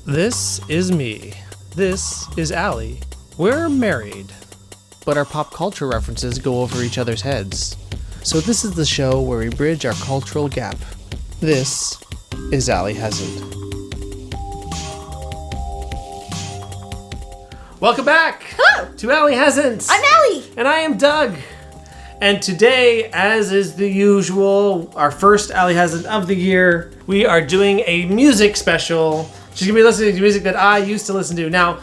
This is me. This is Allie. We're married, but our pop culture references go over each other's heads. So this is the show where we bridge our cultural gap. This is Allie Hasn't. Welcome back to Allie Hasn't. I'm Allie. And I am Doug. And today, as is the usual, our first Allie Hasn't of the year, we are doing a music special. She's going to be listening to music that I used to listen to. Now,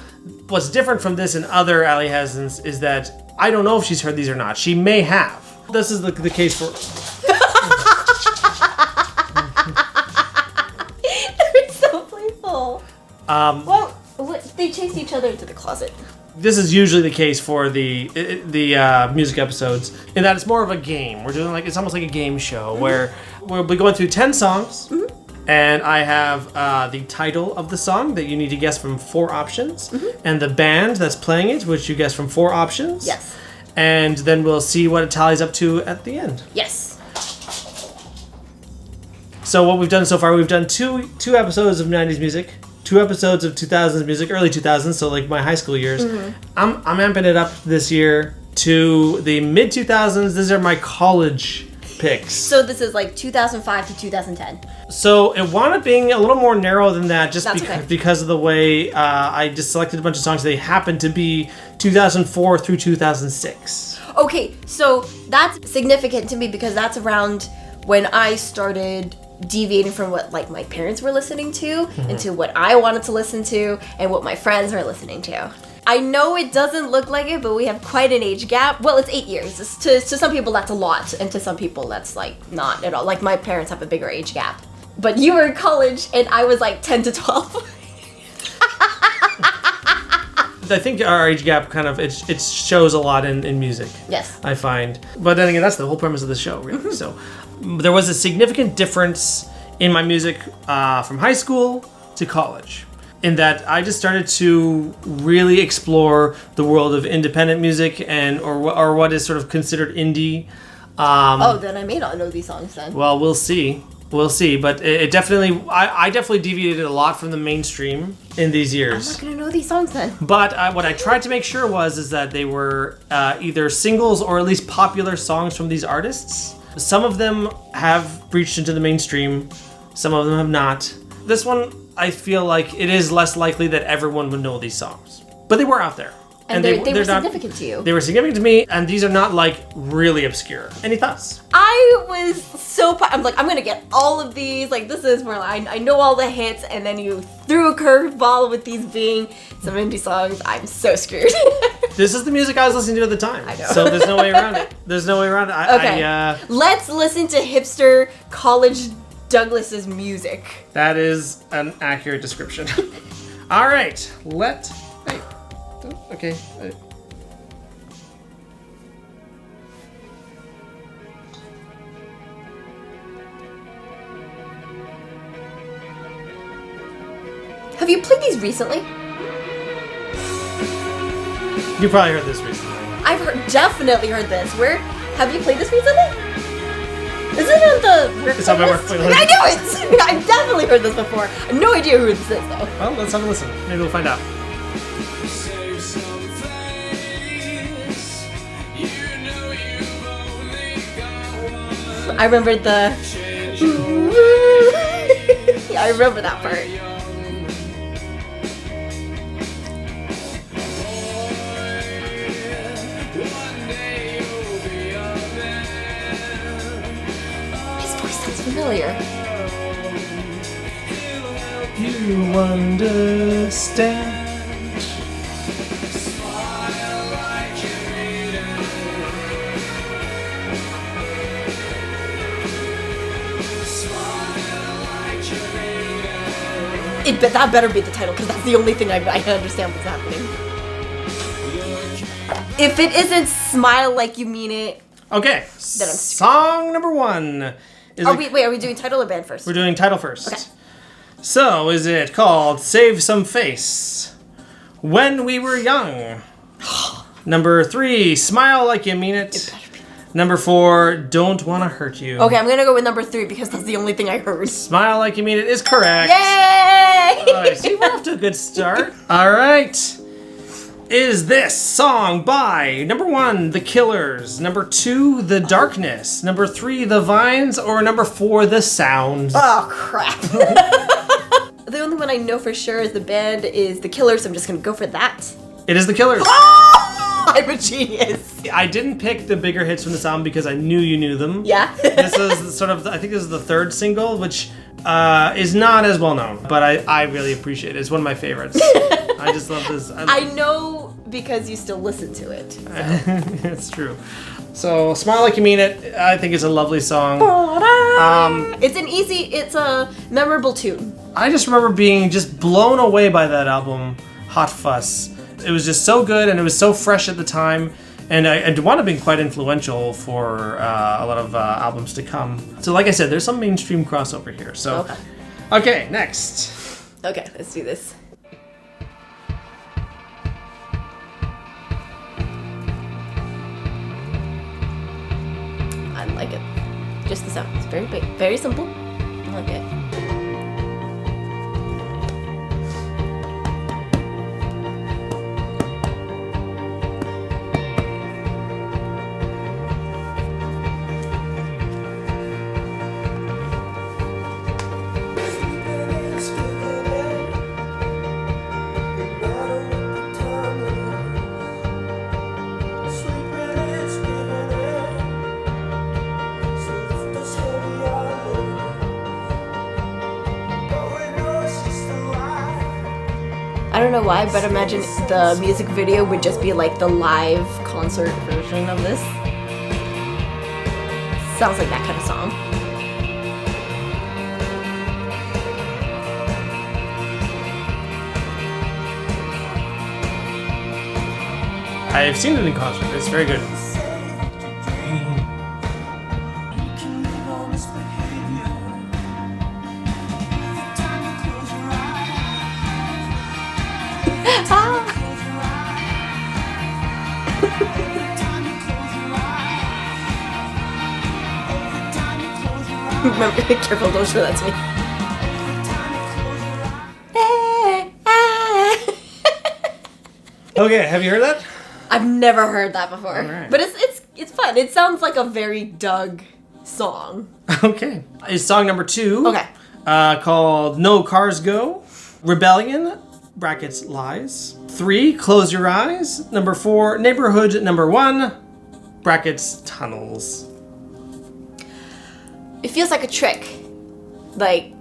what's different from this and other Allie Hasn'ts is that I don't know if she's heard these or not. She may have. This is the case for... They're so playful. Well, they chased each other into the closet. This is usually the case for the music episodes, in that it's more of a game. We're doing it's almost like a game show where we'll be going through 10 songs, and I have the title of the song that you need to guess from 4 options, and the band that's playing it, which you guess from 4 options. Yes. And then we'll see what it tallies up to at the end. Yes. So what we've done so far, we've done two episodes of 90s music. 2 episodes of 2000s music, early 2000s, so like my high school years. I'm amping it up this year to the mid-2000s. These are my college picks. So this is like 2005 to 2010. So it wound up being a little more narrow than that, just okay. because of the way I just selected a bunch of songs. They happened to be 2004 through 2006. Okay, so that's significant to me because that's around when I started deviating from what my parents were listening to into what I wanted to listen to and what my friends were listening to. I know it doesn't look like it, but we have quite an age gap. Well, it's 8 years. To some people that's a lot, and to some people that's not at all. Like my parents have a bigger age gap. But you were in college and I was 10 to 12. I think our age gap kind of, it shows a lot in music. Yes. I find. But then again, that's the whole premise of the show, really. So there was a significant difference in my music from high school to college, in that I just started to really explore the world of independent music or what is sort of considered indie. Then I may not know these songs then. Well, we'll see. We'll see, but it definitely, I definitely deviated a lot from the mainstream in these years. I'm not gonna know these songs then. But what I tried to make sure is that they were either singles or at least popular songs from these artists. Some of them have breached into the mainstream, some of them have not. This one, I feel like it is less likely that everyone would know these songs. But they were out there. And they were significant to you. They were significant to me, and these are not really obscure. Any thoughts? I was so I'm gonna get all of these. This is where I know all the hits, and then you threw a curveball with these being some indie songs. I'm so screwed. This is the music I was listening to at the time. I know. So there's no way around it. Okay. Let's listen to hipster college Douglas's music. That is an accurate description. All right. Okay. Have you played these recently? You probably heard this recently. I've definitely heard this. Where have you played this recently? Is it on the work It's on my work playlist. I knew it! I've definitely heard this before. I have no idea who this is though. Well, let's have a listen. Maybe we'll find out. I remembered the... Yeah, I remember that part. His voice sounds familiar. You understand. But that better be the title, because that's the only thing I understand what's happening. If it isn't Smile Like You Mean It... Okay, song number 1. Are we doing title or band first? We're doing title first. Okay. So, is it called Save Some Face? When We Were Young? Number 3, Smile Like You Mean It. Number 4, Don't Wanna Hurt You. Okay, I'm gonna go with number 3 because that's the only thing I heard. Smile Like You Mean It is correct. Yay! Alright, so we're off to a good start. Alright. Is this song by number 1, The Killers, number 2, The Darkness, number 3, The Vines, or number 4, The Sound? Oh, crap. The only one I know for sure is the band is The Killers, so I'm just gonna go for that. It is The Killers. Oh, I'm a genius. I didn't pick the bigger hits from this album because I knew you knew them. Yeah. This is sort of, I think this is the 3rd single, which is not as well known, but I really appreciate it. It's one of my favorites. I just love this. I know because you still listen to it. So. It's true. So, Smile Like You Mean It, I think is a lovely song. It's a memorable tune. I just remember being just blown away by that album, Hot Fuss. It was just so good, and it was so fresh at the time, and I want to be quite influential for a lot of albums to come. So like I said, there's some mainstream crossover here. So, okay, next. Okay, let's do this. I like it. Just the sound. It's very simple. I like it. I don't know why, but imagine the music video would just be like the live concert version of this. Sounds like that kind of song. I've seen it in concert. It's very good. Remember, careful, don't show that to me. Okay, have you heard that? I've never heard that before. Alright. But it's fun. It sounds like a very Doug song. Okay. Is song number 2. Okay. Called No Cars Go. Rebellion, brackets lies. 3, Close Your Eyes. Number 4, Neighborhood number 1, brackets tunnels. It feels like a trick. Like,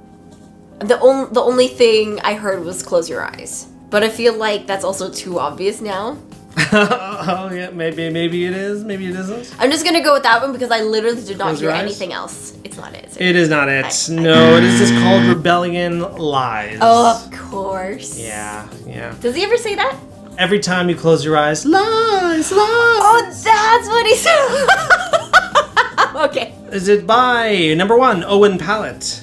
the only thing I heard was Close Your Eyes. But I feel like that's also too obvious now. Oh yeah, maybe it is, maybe it isn't. I'm just gonna go with that one because I literally did not Close hear Your Eyes? anything else. It's not it. It is not it. No, it is just called Rebellion Lies. Oh, of course. Yeah. Does he ever say that? Every time you close your eyes, lies. Oh, that's what he said. Okay. Is it by number 1, Owen Pallet,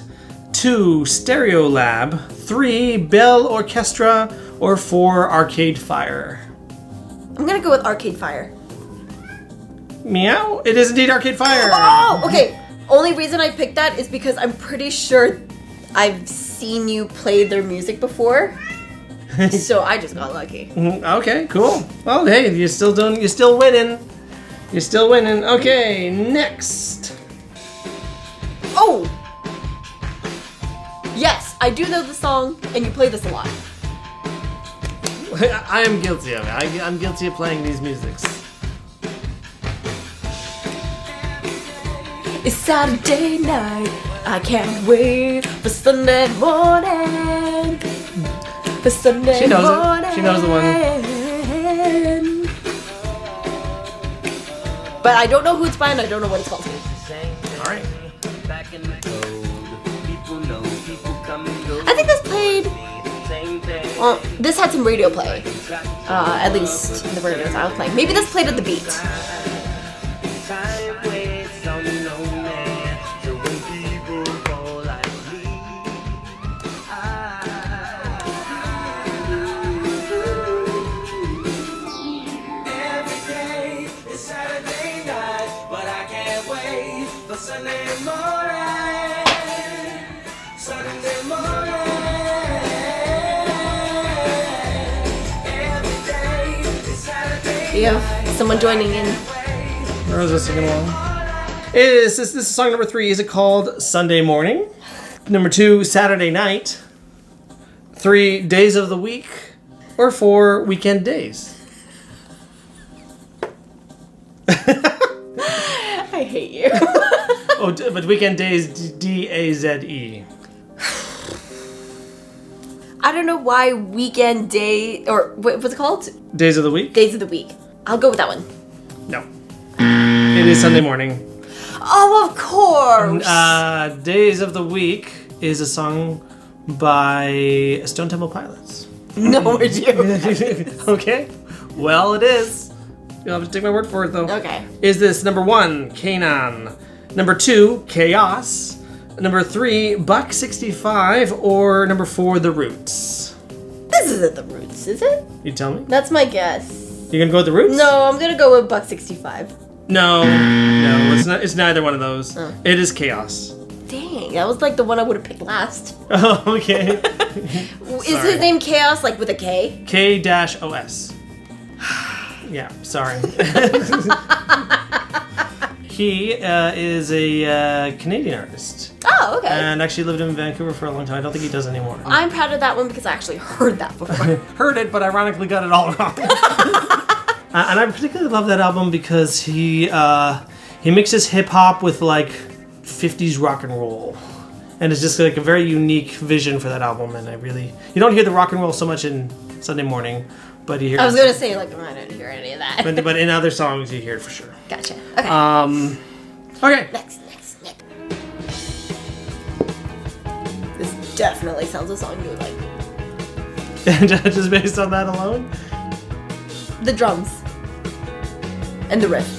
2, Stereo Lab, 3, Bell Orchestra, or 4, Arcade Fire? I'm gonna go with Arcade Fire. Meow. It is indeed Arcade Fire. Oh, okay. Only reason I picked that is because I'm pretty sure I've seen you play their music before. So I just got lucky. Okay, cool. Well, hey, you're still winning. You're still winning. Okay, next. Oh! Yes, I do know the song, and you play this a lot. I am guilty of it. I'm guilty of playing these musics. It's Saturday night. I can't wait for Sunday morning. For Sunday She knows morning. it. She knows the one. But I don't know who it's by and I don't know what it's called. All right. I think this played. Well, this had some radio play. At least the radios I was playing. Maybe this played at the beat. we have someone joining in. Rosa singing along. This is song number 3. Is it called Sunday Morning? Number 2, Saturday Night. 3, Days of the Week. Or 4, Weekend Days. I hate you. Oh, but Weekend Days, D-A-Z-E. I don't know why weekend day, or what's it called? Days of the Week? Days of the week. I'll go with that one. No. It is Sunday Morning. Oh, of course. Days of the Week is a song by Stone Temple Pilots. No, would you? Okay. Well, it is. You'll have to take my word for it, though. Okay. Is this number 1, Canaan? Number 2, Chaos? Number 3, Buck 65? Or number 4, The Roots? This isn't The Roots, is it? You tell me. That's my guess. You gonna go with The Roots? No, I'm gonna go with Buck 65. No, it's not. It's neither one of those. Oh. It is Chaos. Dang, that was like the one I would have picked last. Oh, okay. Is his name Chaos, like with a K? K-O-S. Yeah, sorry. He is a Canadian artist. Oh, okay. And actually lived in Vancouver for a long time. I don't think he does anymore. I'm proud of that one because I actually heard that before. Heard it, but ironically got it all wrong. And I particularly love that album because he mixes hip hop with like 50s rock and roll. And it's just like a very unique vision for that album. And you don't hear the rock and roll so much in Sunday Morning, but you hear I was gonna say, like, I didn't hear any of that. but in other songs you hear it for sure. Gotcha. Okay. Okay. Next. This definitely sounds a song you would like. Just based on that alone? The drums. And the riff.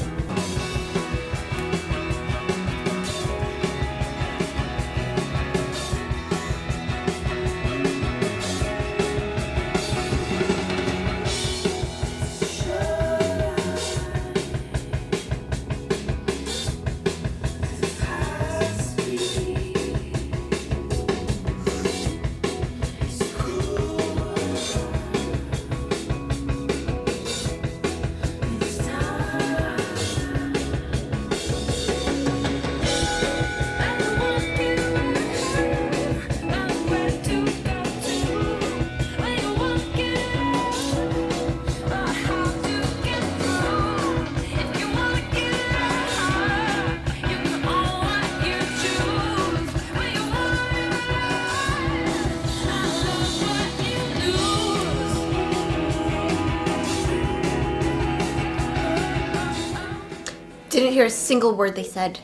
Didn't hear a single word they said.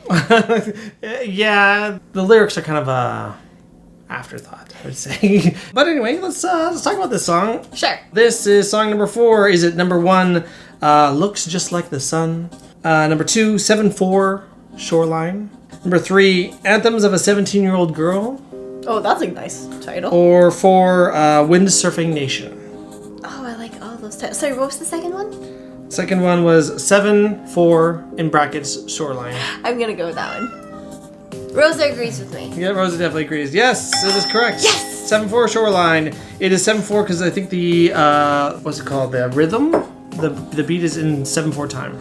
Yeah, the lyrics are kind of a afterthought, I would say. But anyway, let's talk about this song. Sure. This is song number 4. Is it number 1, Looks Just Like the Sun? Number 2, 7/4, Shoreline? Number 3, Anthems of a 17-Year-Old Girl? Oh, that's a nice title. Or 4, Windsurfing Nation? Oh, I like all those titles. Sorry, what was the second one? Second one was 7/4 in brackets Shoreline. I'm gonna go with that one. Rosa agrees with me. Yeah, Rosa definitely agrees. Yes, it is correct. Yes! 7/4 Shoreline. It is 7/4 because I think the what's it called? The rhythm, the beat is in 7/4 time,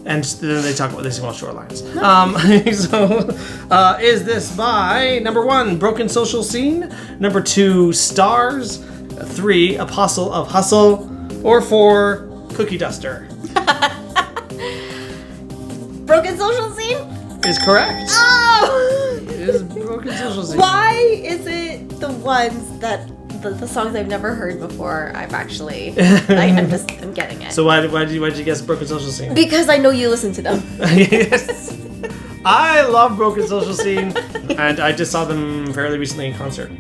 and then they sing about shorelines. So, is this by number 1, Broken Social Scene? Number 2, Stars? 3, Apostle of Hustle? Or 4, Cookie Duster? Broken Social Scene? Is correct. Oh! It is Broken Social Scene. Why is it the ones that the songs I've never heard before? I've actually I'm getting it. So why did you guess Broken Social Scene? Because I know you listen to them. Yes. I love Broken Social Scene, and I just saw them fairly recently in concert.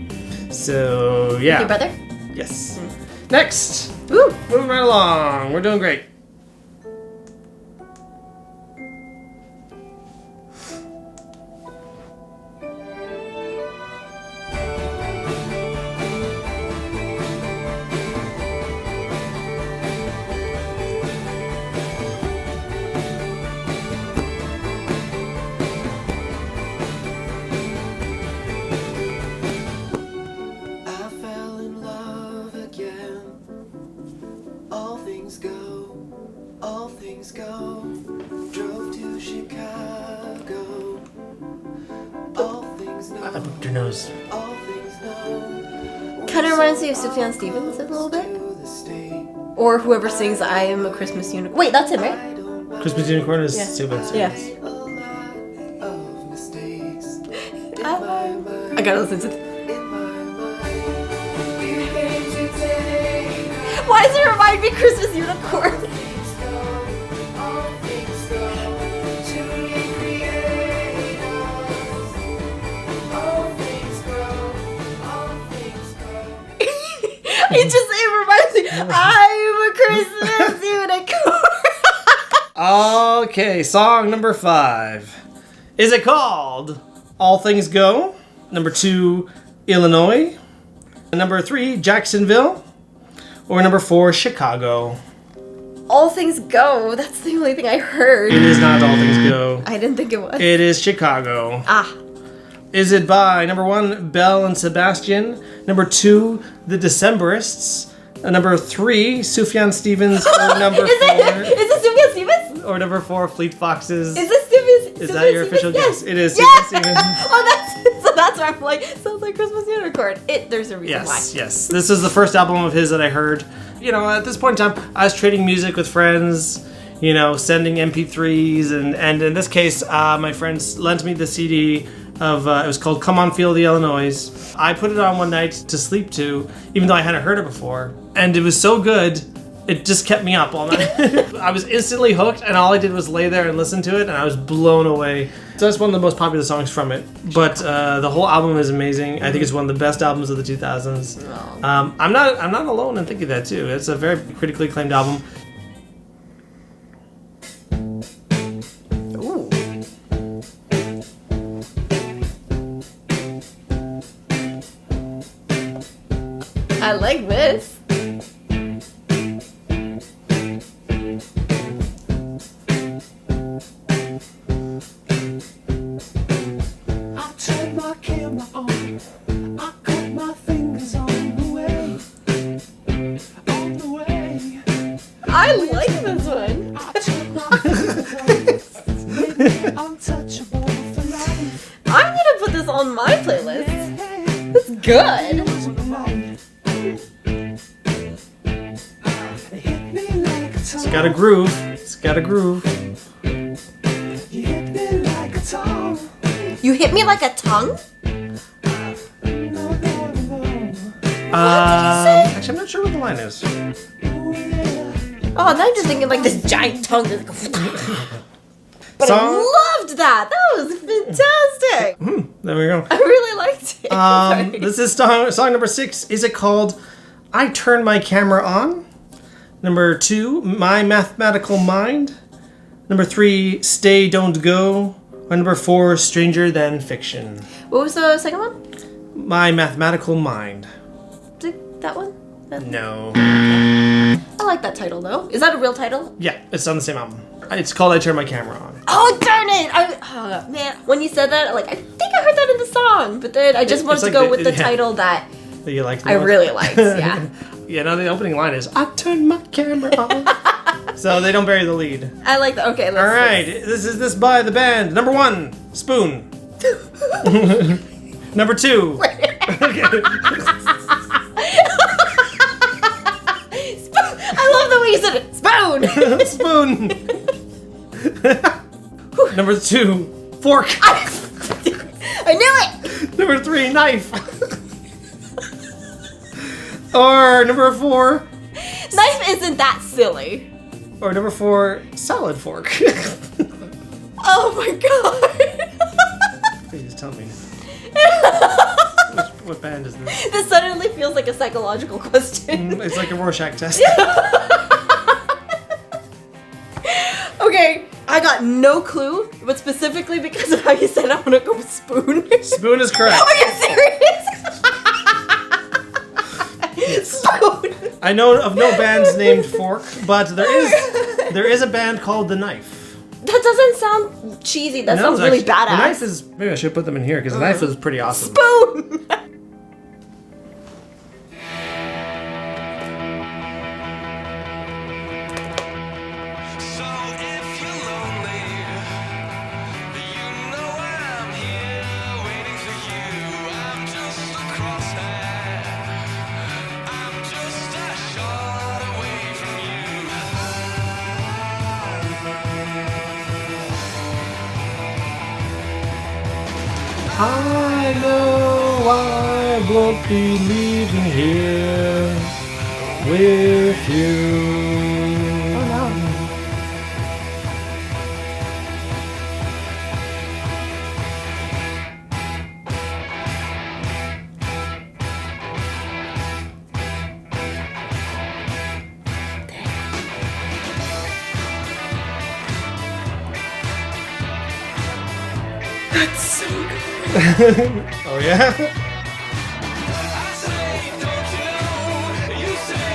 So yeah. Your brother? Yes. Next. Woo! Moving right along. We're doing great. I fell in love again. All things go. I booped your nose. Kind of reminds me of Sufjan Stevens a little bit. Or whoever sings I Am a Christmas Unicorn. Wait, that's him, right? Christmas Unicorn is Yeah. Sufjan Stevens. Yeah. I gotta listen to Why does it remind me of Christmas Unicorn? It reminds me. I'm a Christmas unicorn. Okay, song number 5. Is it called All Things Go? Number 2, Illinois. Number 3, Jacksonville. Or number 4, Chicago. All Things Go. That's the only thing I heard. It is not All Things Go. I didn't think it was. It is Chicago. Ah. Is it by number 1, Belle and Sebastian? Number 2, The Decemberists? Number 3, Sufjan Stevens? Or number 4? Is it Sufjan Stevens? Or number 4, Fleet Foxes? Is it Stevens? Is that your official guess? It is Yes. Sufjan Stevens. So that's why I'm like, sounds like Christmas Unicorn. There's a reason why. Yes. This is the first album of his that I heard. You know, at this point in time, I was trading music with friends, you know, sending MP3s, and in this case, my friends lent me the CD of, it was called Come On Feel the Illinois. I put it on one night to sleep to, even though I hadn't heard it before, and it was so good, it just kept me up all night. I was instantly hooked, and all I did was lay there and listen to it, and I was blown away. So that's one of the most popular songs from it. But the whole album is amazing. I think it's one of the best albums of the 2000s. I'm not alone in thinking that too. It's a very critically acclaimed album. Ooh. I like this. I like this one. I'm gonna put this on my playlist. It's good. It's got a groove. It's got a groove. You hit me like a tongue? Actually, I'm not sure what the line is. Oh, now I'm just thinking like this giant tongue. But Song- I loved that. That was fantastic. There we go. I really liked it. Sorry. This is song number 6. Is it called I Turn My Camera On? Number 2, My Mathematical Mind. Number 3, Stay Don't Go. Or number 4, Stranger Than Fiction. What was the second one? My Mathematical Mind. That one? No. I like that title though. Is that a real title? Yeah, it's on the same album. It's called I Turn My Camera On. Oh darn it! Man, when you said that, like I think I heard that in the song, but then I just wanted to go with the title that That you liked. I really liked. Yeah. Yeah, no, the opening line is I turn my camera on. So they don't bury the lead. I like that. Okay, let's. All right, this by the band. Number 1, Spoon. Number 2. I love the way you said it. Spoon. Spoon. Number 2, Fork. I knew it. Number 3, Knife. Or number 4. Knife isn't that silly. Or number 4, Salad Fork. Oh my god. Please tell me. What band is this? This suddenly feels like a psychological question. It's like a Rorschach test. Okay, I got no clue, but specifically because of how you said, I'm gonna go with Spoon. Spoon is correct. Are you serious? Spoon. I know of no bands named Fork, but there is a band called The Knife. That doesn't sound cheesy. That sounds really actually, badass. The Knife is, maybe I should put them in here because The Knife is pretty awesome. Spoon. I know I won't be leaving here with you. Oh no. That's so good. Oh yeah?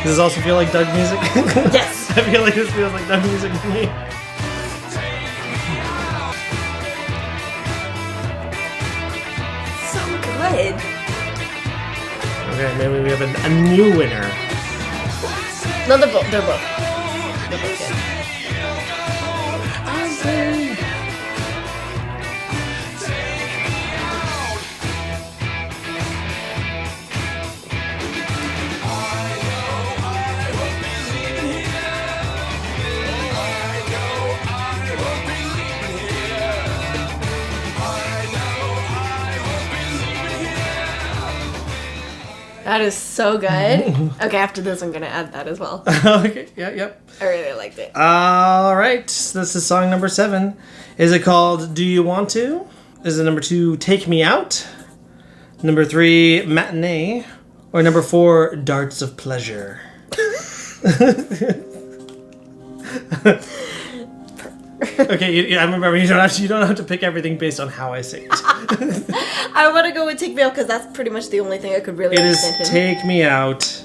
Does this also feel like Doug music? Yes. I feel like this feels like Doug music to me. So good. Okay, maybe we have a new winner. No, they're both. They're both good. That is so good. Okay, after this, I'm gonna add that as well. Okay, yep. I really liked it. All right, this is song number 7. Is it called Do You Want To? Is it number 2, Take Me Out? Number 3, Matinee? Or number 4, Darts of Pleasure? Okay, I remember you don't have to pick everything based on how I say it. I want to go with Take Me Out because that's pretty much the only thing I could really It is understand him. Take Me Out.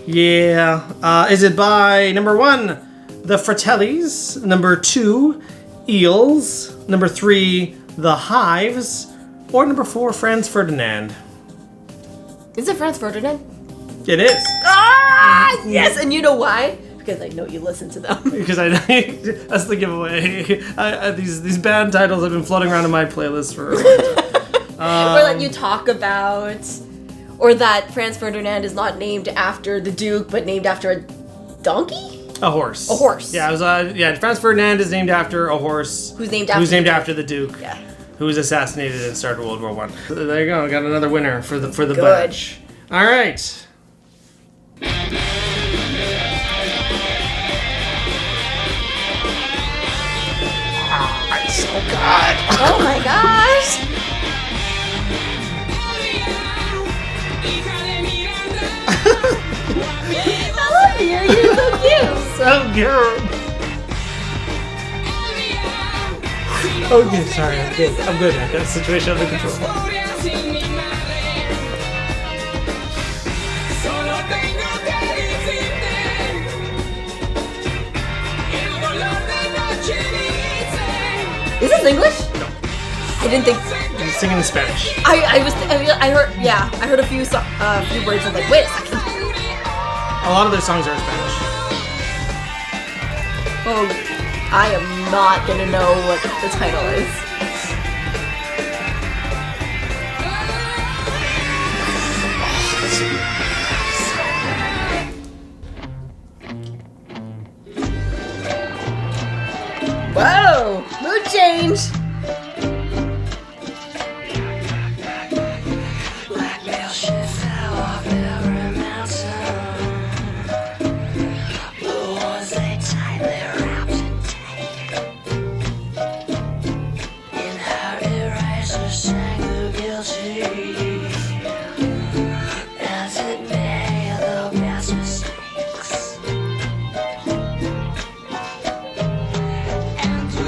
Yeah. Is it by number 1, The Fratellis? Number 2, Eels? Number 3, The Hives? Or number 4, Franz Ferdinand? Is it Franz Ferdinand? It is. Ah, yes, and you know why? Because I know you listen to them. Because that's the giveaway. These band titles have been floating around in my playlist for a long time. Or that you talk about, or that Franz Ferdinand is not named after the Duke, but named after a donkey? A horse. A horse. Yeah, it was. Franz Ferdinand is named after a horse. Who's named after the Duke. Yeah. Who was assassinated and started World War One. So there you go. Got another winner for the Good. bunch. All right. Oh God. Oh my gosh! I love you. You're so cute. So good. Okay, sorry. I'm good. I got the situation under control. Is this English? No. I didn't think. He's singing in Spanish. I heard a few words. I was like, wait a second. A lot of their songs are in Spanish. Oh, I am not gonna know what the title is. Whoa! Mood change!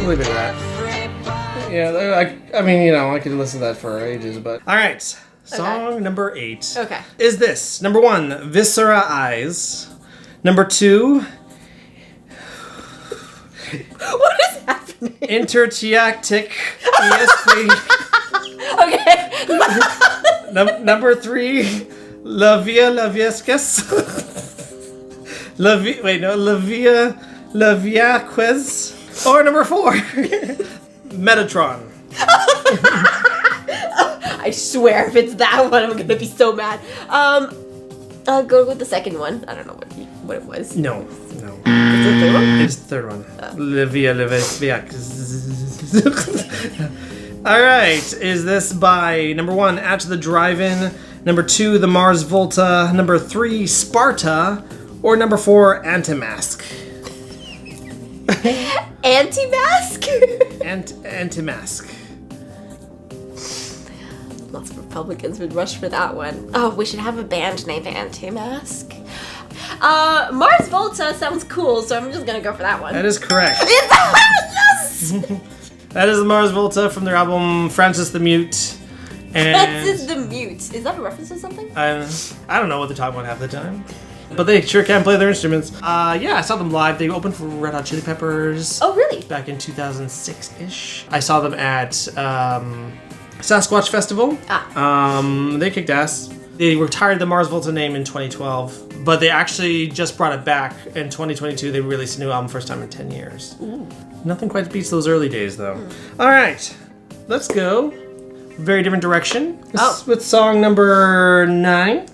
Leave it at that. Yeah, I mean, I could listen to that for ages, but... Alright, song number 8. Okay. Is this, number 1, Viscera Eyes. Number 2, What is happening? Intertiactic ESP. Okay. Number 3, La Via Laviescas. La Viaquez. Or number 4, Metatron. I swear, if it's that one, I'm gonna be so mad. I'll go with the second one. I don't know what it was. No. Is it the third one? It's the third one. La Via Laviescas. All right. Is this by number 1, Out to the Drive-In, number 2, The Mars Volta, number 3, Sparta, or number 4, Anti-Mask? Anti-mask? Anti-Mask. Lots of Republicans would rush for that one. Oh, we should have a band named Anti-Mask. Mars Volta sounds cool, so I'm just gonna go for that one. That is correct. Yes! That is the Mars Volta from their album Francis the Mute. And Francis the Mute. Is that a reference to something? I don't know what they're talking about half the time. But they sure can play their instruments. Yeah, I saw them live. They opened for Red Hot Chili Peppers. Oh, really? Back in 2006-ish. I saw them at Sasquatch Festival. They kicked ass. They retired the Mars Volta name in 2012, but they actually just brought it back in 2022. They released a new album first time in 10 years. Ooh. Nothing quite beats those early days, though. All right, let's go. Very different direction. With song number 9.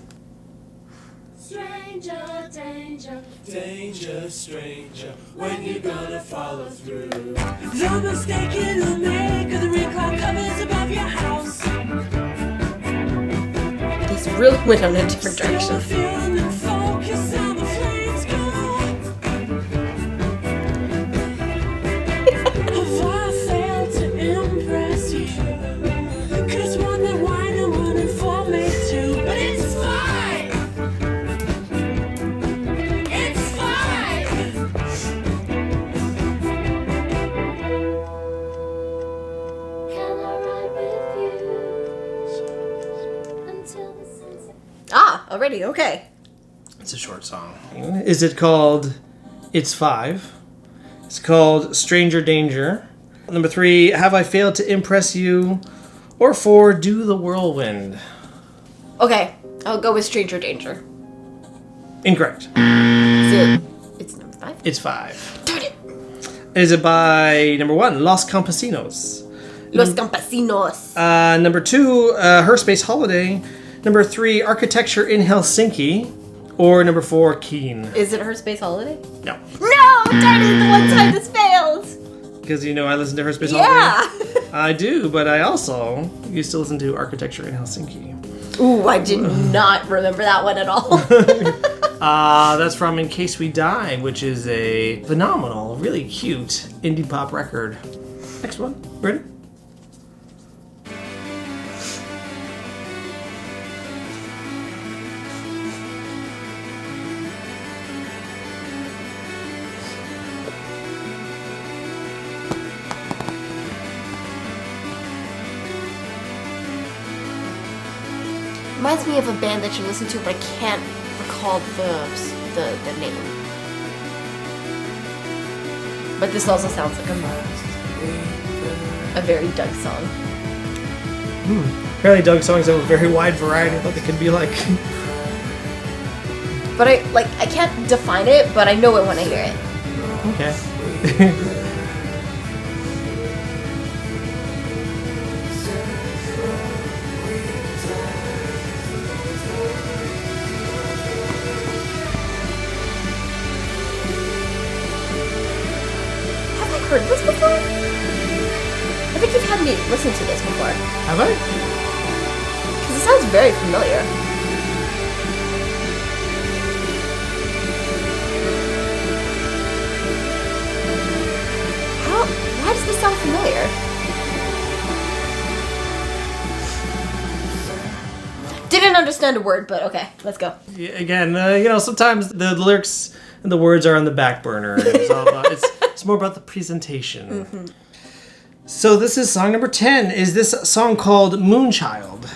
Stranger, danger, danger, stranger, when you gonna follow through? The mistake it'll make, the red cloud covers above your house. This really went on a different direction. Still feeling the focus on the flames go. Have I failed to impress you? 'Cause one that wine and one and for me too. But it's fine. It's fine. Can I ride with you until the sunset? Already, okay. It's a short song. Is it called It's 5? It's called Stranger Danger. Number 3, Have I Failed to Impress You? Or 4, Do the Whirlwind? Okay, I'll go with Stranger Danger. Incorrect. It's number 5? It's 5. Darn it. Is it by number 1, Los Campesinos? Los Campesinos. Number 2, Her Space Holiday. Number 3, Architecture in Helsinki. Or number 4, Keen. Is it Her Space Holiday? No. No! Darn it, the one time this failed! Because you know I listen to Her Space Yeah! Holiday. I do, but I also used to listen to Architecture in Helsinki. Ooh, I did not remember that one at all. That's from In Case We Die, which is a phenomenal, really cute indie pop record. Next one. Ready? Reminds me of a band that you listen to, but I can't recall the name. But this also sounds like a very Doug song. Apparently Doug songs have a very wide variety of what they could be like. But I can't define it, but I know it when I hear it. Okay. Heard this before? I think you've had me listen to this before. Have I? Because it sounds very familiar. Why does this sound familiar? Didn't understand a word, but okay, let's go. Yeah, again, sometimes the lyrics and the words are on the back burner. It's all about, it's more about the presentation. Mm-hmm. So this is song number 10. Is this song called Moonchild?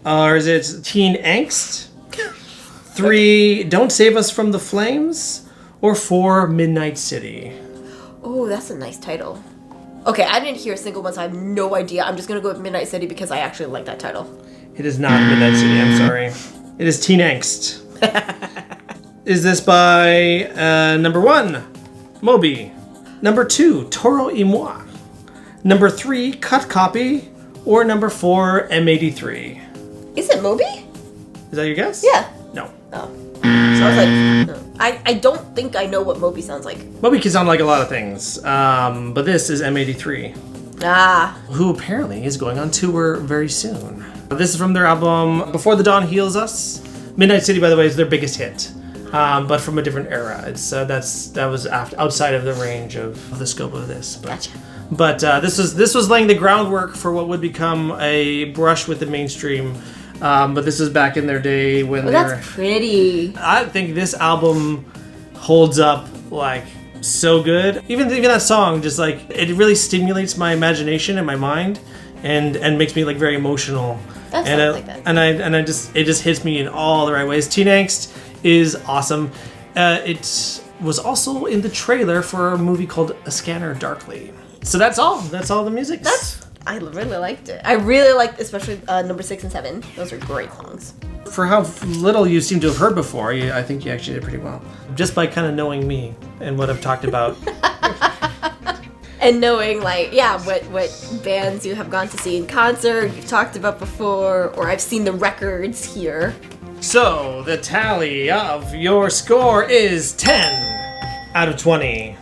Or is it Teen Angst? 3, Don't Save Us from the Flames? Or 4, Midnight City? Oh, that's a nice title. Okay, I didn't hear a single one, so I have no idea. I'm just going to go with Midnight City because I actually like that title. It is not Midnight City, I'm sorry. It is Teen Angst. Is this by number 1, Moby? Number 2, Toro y Moi? Number 3, Cut Copy? Or number 4, M83? Is it Moby? Is that your guess? Yeah. No. Oh. So I was like, no. I don't think I know what Moby sounds like. Moby can sound like a lot of things, but this is M83. who apparently is going on tour very soon. This is from their album Before the Dawn Heals Us. Midnight City, by the way, is their biggest hit, but from a different era. It's that was outside of the range of the scope of this. But, Gotcha. But this was laying the groundwork for what would become a brush with the mainstream. But this is back in their day when they were. That's pretty. I think this album holds up like so good. Even that song, just like it really stimulates my imagination and my mind, and makes me like very emotional. That and sounds like that. And I just it just hits me in all the right ways. Teen Angst is awesome. It was also in the trailer for a movie called A Scanner Darkly. So that's all. That's all the music. I really liked it. I really liked, especially number 6 and 7. Those are great songs. For how little you seem to have heard before, I think you actually did pretty well. Just by kind of knowing me and what I've talked about. And knowing, like, what bands you have gone to see in concert, you've talked about before, or I've seen the records here. So, the tally of your score is 10 out of 20.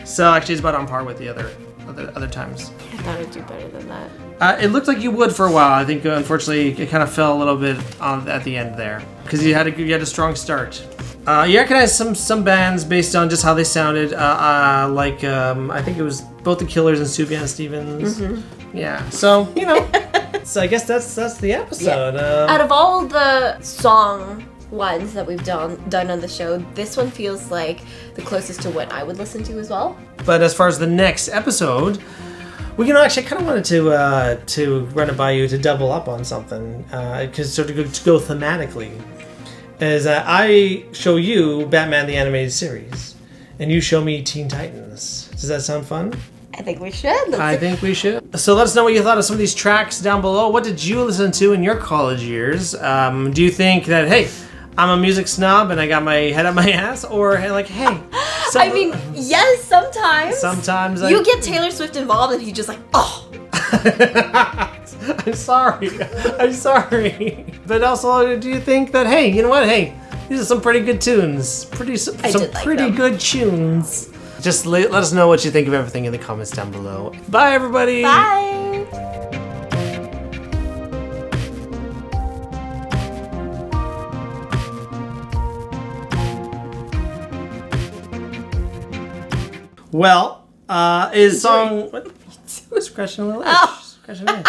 So, actually, it's about on par with the other times. I thought I'd do better than that. It looked like you would for a while. I think, unfortunately, it kind of fell a little bit at the end there. Because you had a strong start. You recognize some bands based on just how they sounded. I think it was both the Killers and Sufjan Stevens. Mm-hmm. Yeah, so, so I guess that's the episode. Yeah. Out of all the song ones that we've done on the show, this one feels like the closest to what I would listen to as well. But as far as the next episode, we actually kind of wanted to run it by you to double up on something, because sort of to go thematically. As I show you Batman the Animated Series, and you show me Teen Titans. Does that sound fun? I think we should. I think we should. So let us know what you thought of some of these tracks down below. What did you listen to in your college years? Do you think that, hey, I'm a music snob and I got my head up my ass? Or like, hey... I mean, yes, sometimes. Sometimes you get Taylor Swift involved and he's just like, oh. I'm sorry. But also, do you think that, hey, you know what? Hey, these are some pretty good tunes. Some pretty good tunes. Just let us know what you think of everything in the comments down below. Bye, everybody. Bye. Well, is song... What? Scratching a little itch. Scratching an itch.